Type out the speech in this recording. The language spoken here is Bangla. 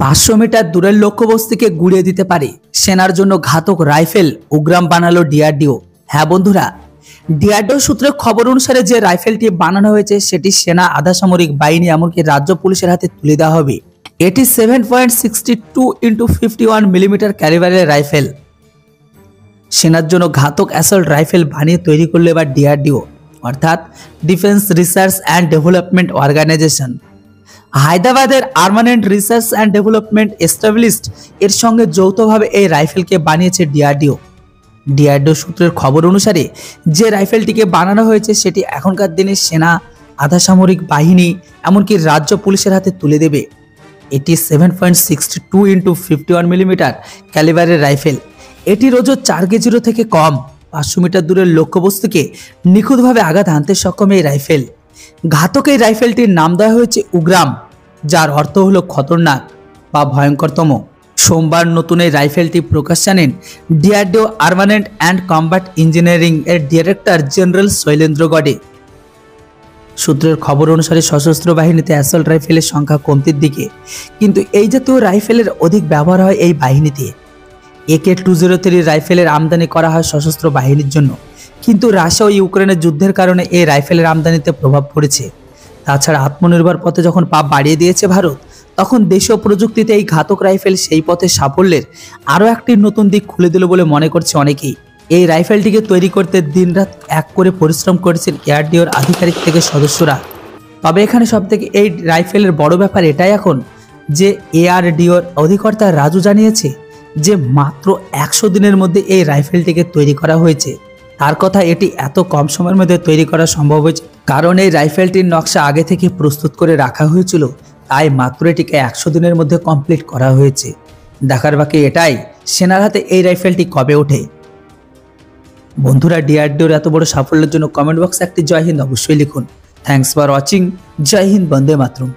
500 মিটার দূরের লক্ষ্যবস্তুকে গুড়িয়ে দিতে পারে সেনার জন্য ঘাতক রাইফেল উগ্রাম বানালো ডিআরডিও। হ্যাঁ বন্ধুরা, ডিআরডিও সূত্রের খবর অনুসারে যে রাইফেলটি বানানো হয়েছে সেটি সেনা, আধা সামরিক বাহিনী এমনকি রাজ্য পুলিশের হাতে তুলে দেওয়া হবে। এটি 7.62 × 51 মিলিমিটার ক্যালিবারের রাইফেল। সেনার জন্য ঘাতক অ্যাসল্ট রাইফেল বানিয়ে তৈরি করলো এবার ডিআরডিও, অর্থাৎ defence research and development organisation. হায়দ্রাবাদের armament research and development established এর সঙ্গে যৌথভাবে এই রাইফেলকে বানিয়েছে ডিআরডিও। ডিআরডিও সূত্রের খবর অনুসারে যে রাইফেলটিকে বানানো হয়েছে সেটি এখনকার দিনে সেনা, আধা সামরিক বাহিনী এমনকি রাজ্য পুলিশের হাতে তুলে দেবে। এটি 7.62 × 51 মিলিমিটার ক্যালিবারের রাইফেল। এটির ওজন 4 কেজিরও থেকে কম। 500 মিটার দূরের লক্ষ্যবস্তুকে নিখুঁতভাবে আঘাত হানতে সক্ষম এই রাইফেল। ঘাতক এই রাইফেলটির নাম দেওয়া হয়েছে উগ্রাম, যার অর্থ হলো খতরনাক বা ভয়ঙ্করতম। সোমবার নতুন এই রাইফেলটি প্রকাশ জানেন DRDO armament and combat engineering এর ডিরেক্টর জেনারেল শৈলেন্দ্র গডে। সূত্রের খবর অনুসারে সশস্ত্র বাহিনীতে অ্যাসল্ট রাইফেলের সংখ্যা কমতির দিকে, কিন্তু এই জাতীয় রাইফেলের অধিক ব্যবহার হয় এই বাহিনীতে। AK-203 রাইফেলের আমদানি করা হয় সশস্ত্র বাহিনীর জন্য, কিন্তু রাশিয়া ও ইউক্রেনের যুদ্ধের কারণে এই রাইফেলের আমদানিতে প্রভাব পড়েছে। তাছাড়া আত্মনির্ভর পথে যখন পা বাড়িয়ে দিয়েছে ভারত, তখন দেশীয় প্রযুক্তিতে এই ঘাতক রাইফেল সেই পথে সাফল্যের আরও একটি নতুন দিক খুলে দিল বলে মনে করছে অনেকেই। এই রাইফেলটিকে তৈরি করতে দিনরাত এক করে পরিশ্রম করেছেন এআরডিওর আধিকারিক থেকে সদস্যরা। তবে এখানে সবথেকে এই রাইফেলের বড় ব্যাপার এটাই এখন যে এআরডিওর অধিকর্তা রাজু জানিয়েছে যে মাত্র 100 দিনের মধ্যে এই রাইফেলটিকে তৈরি করা হয়েছে। তার কথা, এটি এত কম সময়ের মধ্যে তৈরি করা সম্ভব হয়েছে কারণ এই রাইফেলটির নকশা আগে থেকে প্রস্তুত করে রাখা হয়েছিল, তাই মাত্র এটিকে 100 দিনের মধ্যে কমপ্লিট করা হয়েছে। দেখার বাকি এটাই সেনার হাতে এই রাইফেলটি কবে ওঠে। বন্ধুরা, ডিআরডিওর এত বড় সাফল্যের জন্য কমেন্ট বক্সে একটি জয় হিন্দ অবশ্যই লিখুন। Thanks for watching. জয় হিন্দ, বন্দে মাতরম।